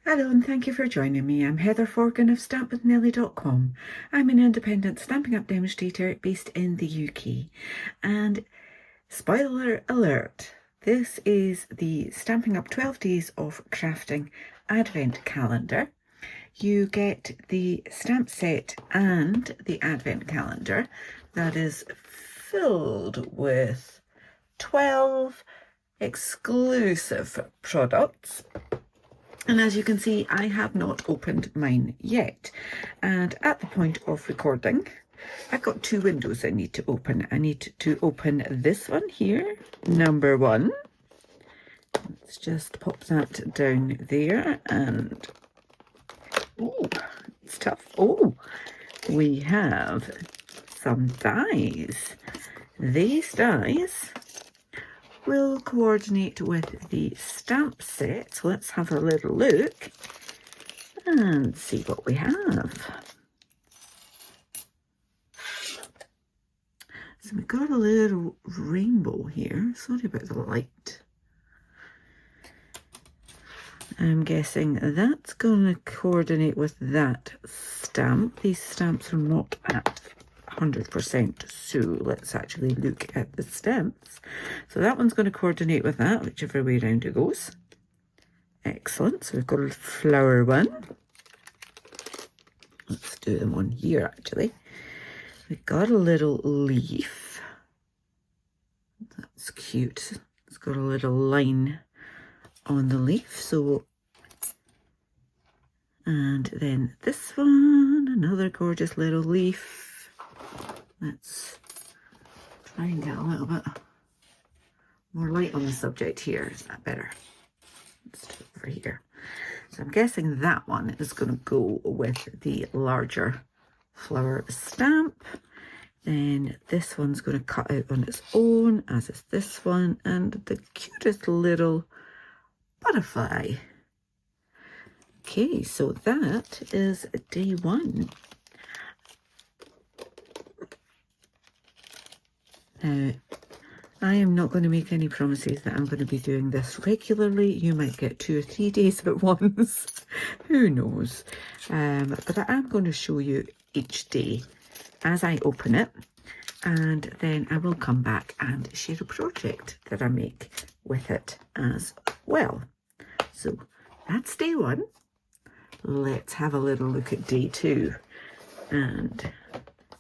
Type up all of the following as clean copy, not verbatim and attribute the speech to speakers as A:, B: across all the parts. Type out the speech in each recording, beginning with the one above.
A: Hello and thank you for joining me. I'm Heather Forgan of stampwithnellie.com. I'm an independent Stampin' Up demonstrator based in the UK. And spoiler alert, this is the Stampin' Up 12 Days of Crafting Advent Calendar. You get the stamp set and the Advent Calendar that is filled with 12 exclusive products. And as you can see, I have not opened mine yet. And at the point of recording, I've got two windows I need to open. I need to open this one here, number 1. Let's just pop that down there. And, oh, it's tough. Oh, we have some dies. These dies will coordinate with the stamp set. So let's have a little look and see what we have. So we've got a little rainbow here. Sorry about the light. I'm guessing that's going to coordinate with that stamp. These stamps are not at 100%, so let's actually look at the stamps. So that one's going to coordinate with that, whichever way around it goes. Excellent. So we've got a flower one. Let's do them on here actually. We've got a little leaf. That's cute. It's got a little line on the leaf. So, and then this one, another gorgeous little leaf. Let's try and get a little bit more light on the subject here. Is that better? Let's do it over here. So I'm guessing that one is going to go with the larger flower stamp. Then this one's going to cut out on its own, as is this one, and the cutest little butterfly. Okay, so that is day 1. Now, I am not going to make any promises that I'm going to be doing this regularly. You might get 2 or 3 days at once. Who knows? But I am going to show you each day as I open it. And then I will come back and share a project that I make with it as well. So that's day 1. Let's have a little look at day 2. And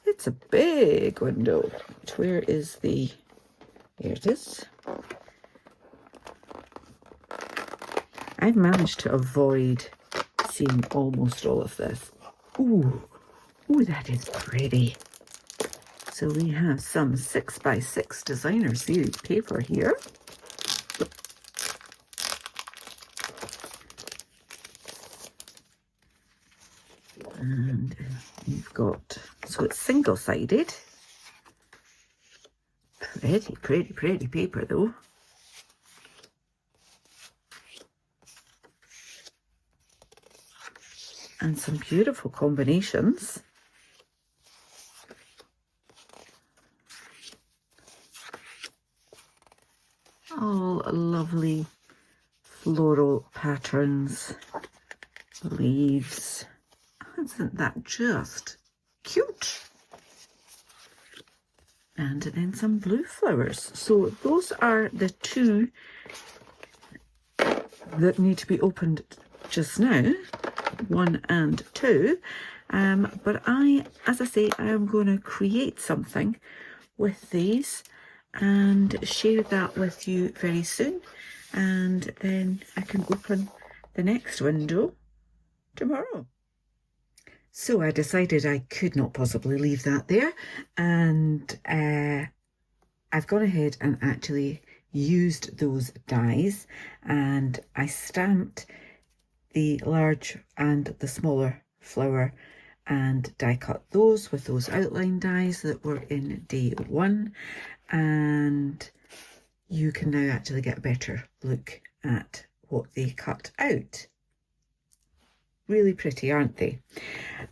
A: it's a big window. Where is the... There it is. I've managed to avoid seeing almost all of this. Ooh, that is pretty. So we have some 6x6 designer series paper here. And you've got, so it's single-sided. Pretty paper though. And some beautiful combinations. All lovely floral patterns, leaves. Isn't that just cute? And then some blue flowers. So those are the 2 that need to be opened just now, 1 and 2. But as I say, I am going to create something with these and share that with you very soon. And then I can open the next window tomorrow. So I decided I could not possibly leave that there, and I've gone ahead and actually used those dies, and I stamped the large and the smaller flower and die cut those with those outline dies that were in day 1, and you can now actually get a better look at what they cut out. Really pretty, aren't they?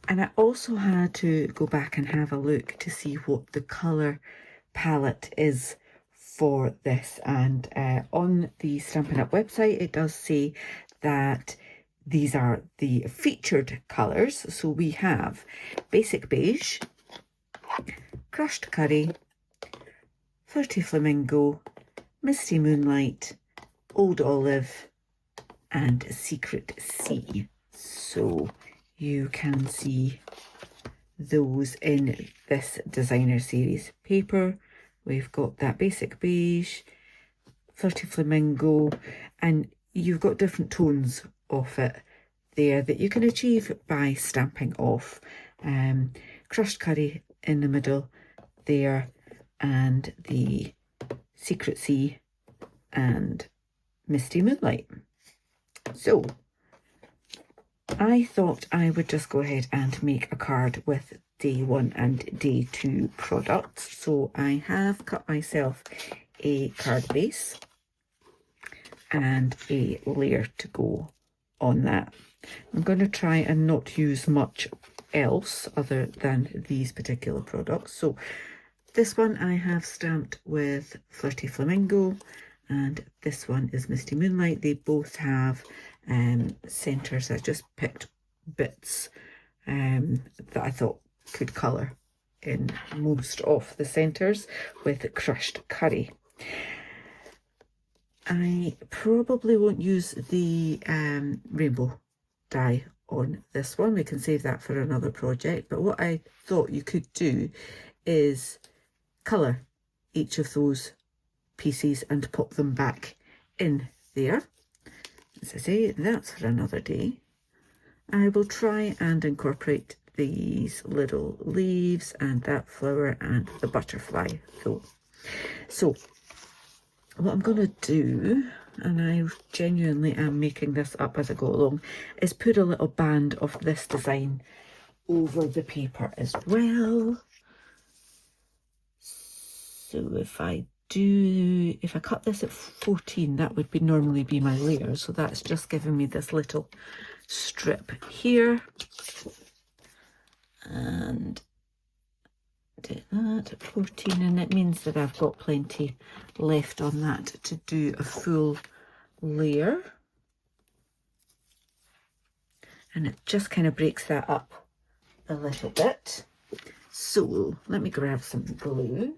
A: And I also had to go back and have a look to see what the colour palette is for this. And on the Stampin' Up website, it does say that these are the featured colours. So we have Basic Beige, Crushed Curry, Flirty Flamingo, Misty Moonlight, Old Olive, and Secret Sea. So you can see those in this designer series paper. We've got that Basic Beige, Flirty Flamingo, and you've got different tones of it there that you can achieve by stamping off. Crushed Curry in the middle there, and the Secret Sea and Misty Moonlight. So I thought I would just go ahead and make a card with day 1 and day 2 products. So I have cut myself a card base and a layer to go on that. I'm going to try and not use much else other than these particular products. So this one I have stamped with Flirty Flamingo, and this one is Misty Moonlight. They both have centres. I just picked bits that I thought could colour in most of the centres with Crushed Curry. I probably won't use the rainbow die on this one. We can save that for another project. But what I thought you could do is colour each of those pieces and pop them back in there. As I say, that's for another day. I will try and incorporate these little leaves and that flower and the butterfly though. So what I'm going to do, and I genuinely am making this up as I go along, is put a little band of this design over the paper as well. So if I cut this at 14, that would normally be my layer. So that's just giving me this little strip here. And do that at 14, and it means that I've got plenty left on that to do a full layer. And it just kind of breaks that up a little bit. So let me grab some glue.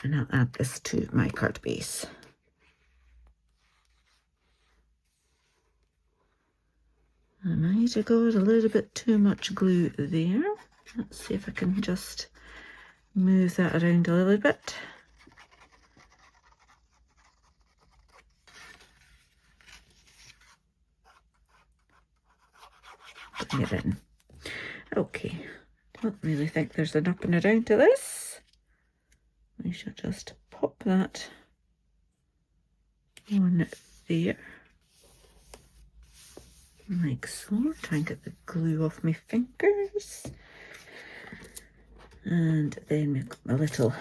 A: And I'll add this to my card base. I might have got a little bit too much glue there. Let's see if I can just move that around a little bit. Bring it in. Okay, don't really think there's an up and around to this. We shall just pop that on there. Like so. Try and get the glue off my fingers. And then we've got a little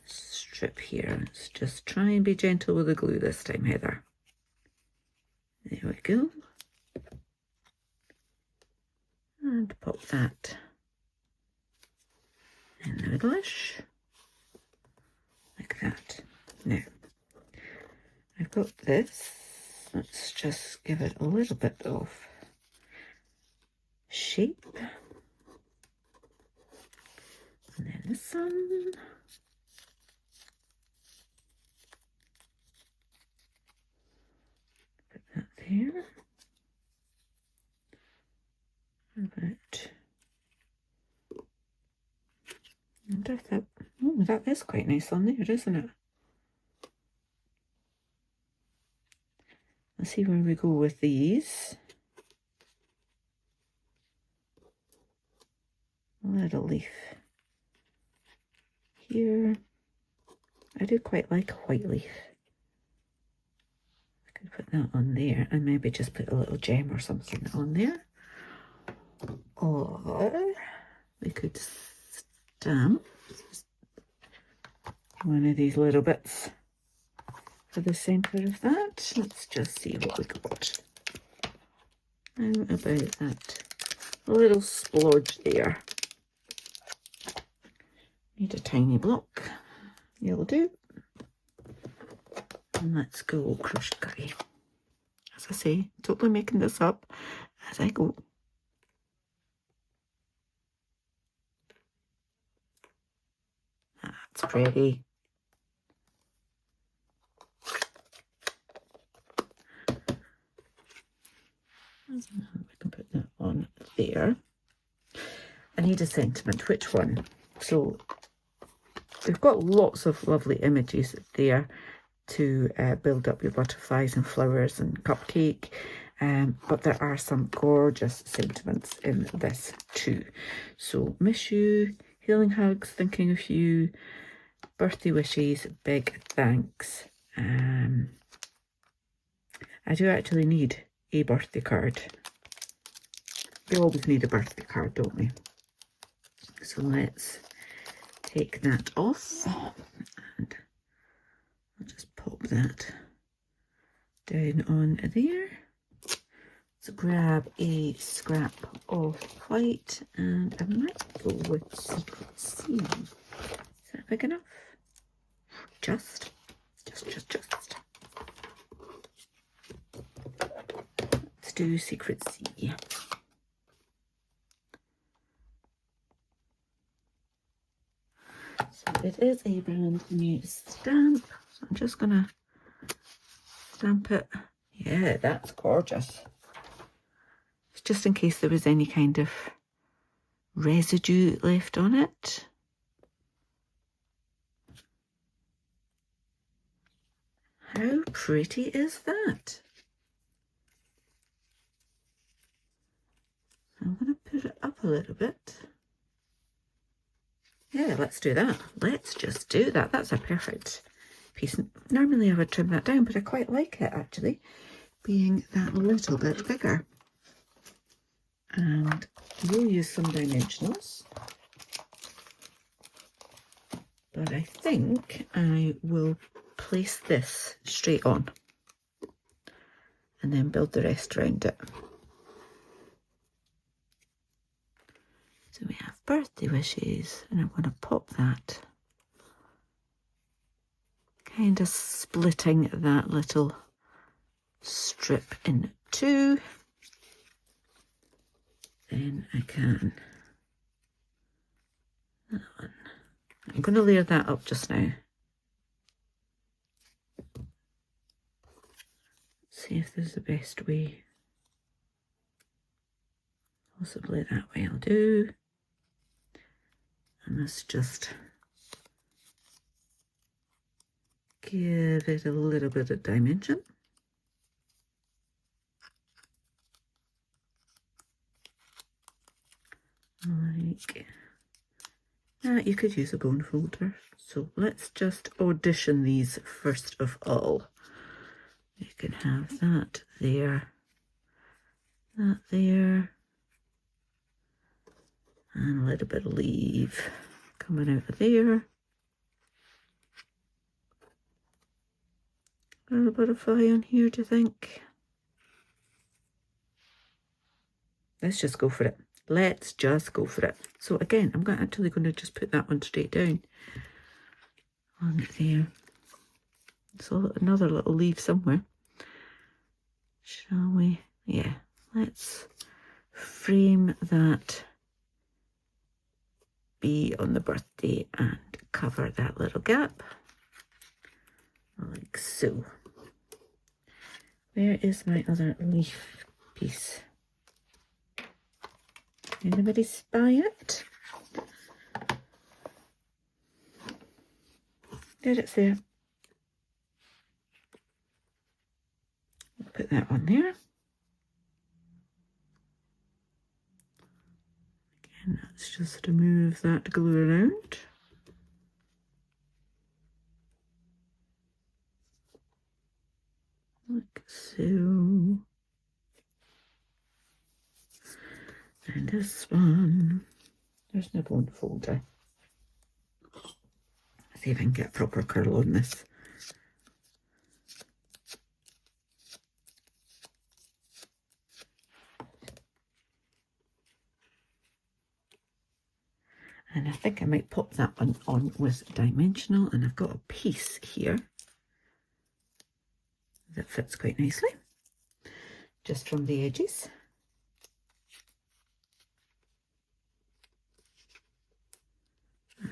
A: strip here. Let's just try and be gentle with the glue this time, Heather. There we go. And pop that in the middle-ish. Like that. Now, I've got this. Let's just give it a little bit of shape. And then this one. Put that there. About. And I thought, oh, that is quite nice on there, isn't it? Let's see where we go with these. A little leaf here. I do quite like a white leaf. I could put that on there and maybe just put a little gem or something on there. Or we could stamp one of these little bits for the centre of that. Let's just see what we got. How about that little splodge there? Need a tiny block. You'll do. And let's go crushed curry. I say, totally making this up as I go. That's pretty. We can put that on there. I need a sentiment. Which one? So we've got lots of lovely images there to build up your butterflies and flowers and cupcake, but there are some gorgeous sentiments in this too. So miss you, healing hugs, thinking of you, birthday wishes, big thanks. I do actually need a birthday card. We always need a birthday card, don't we? So let's take that off, and I'll just pop that down on there. So grab a scrap of white, and I might go with Secret C. Is that big enough? Just. Let's do Secret C. So it is a brand new stamp. So I'm just gonna stamp it. Yeah, that's gorgeous. It's just in case there was any kind of residue left on it. How pretty is that? I'm going to put it up a little bit. Yeah, let's do that. Let's just do that. That's a perfect piece. Normally I would trim that down, but I quite like it actually, being that little bit bigger. And we'll use some dimensionals. But I think I will place this straight on and then build the rest around it. So we have birthday wishes, and I'm going to pop that, kind of splitting that little strip in two. Then I can, that one. I'm going to layer that up just now. See if there's the best way. Possibly that way I'll do. And let's just give it a little bit of dimension. Like that. You could use a bone folder. So let's just audition these first of all. You can have that there, that there, and a little bit of leaf coming out of there. A little butterfly on here, do you think? Let's just go for it. Let's just go for it. So again, I'm actually going to just put that one straight down on there. So another little leaf somewhere. Shall we? Yeah, let's frame that bee on the birthday and cover that little gap like so. Where is my other leaf piece? Anybody spy it? There, it's there. I'll put that on there. Again, that's just to move that glue around. Like so. And this one, there's no bone folder. Let's see if I can get a proper curl on this. And I think I might pop that one on with dimensional, and I've got a piece here that fits quite nicely. just from the edges.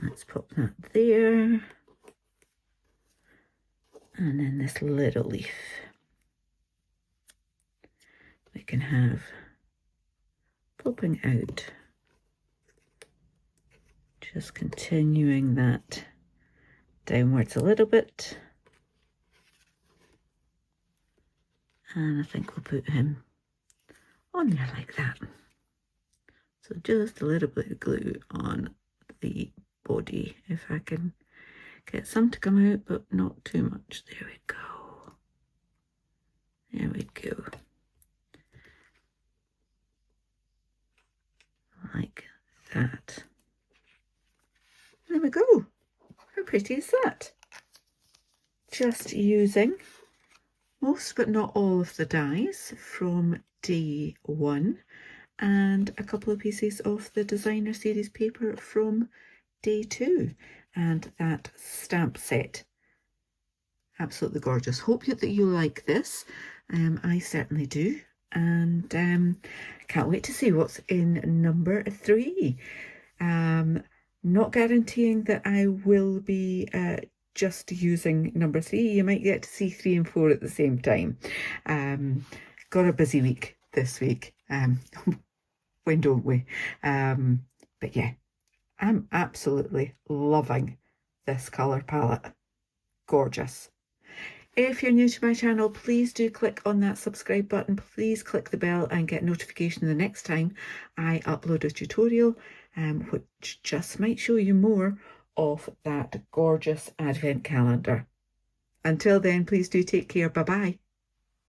A: Let's pop that there. And then this little leaf we can have popping out. Just continuing that downwards a little bit. And I think we'll put him on there like that. So just a little bit of glue on the body, if I can get some to come out, but not too much. There we go. There we go. Like that. There we go. How pretty is that? Just using most but not all of the dies from day 1 and a couple of pieces of the designer series paper from day 2 and that stamp set. Absolutely gorgeous. Hope that you like this. I certainly do, and can't wait to see what's in number 3. Not guaranteeing that I will be just using number 3. You might get to see 3 and 4 at the same time. Got a busy week this week. When don't we? But yeah, I'm absolutely loving this colour palette. Gorgeous. If you're new to my channel, please do click on that subscribe button. Please click the bell and get notification the next time I upload a tutorial, which just might show you more of that gorgeous advent calendar. Until then, please do take care. Bye-bye.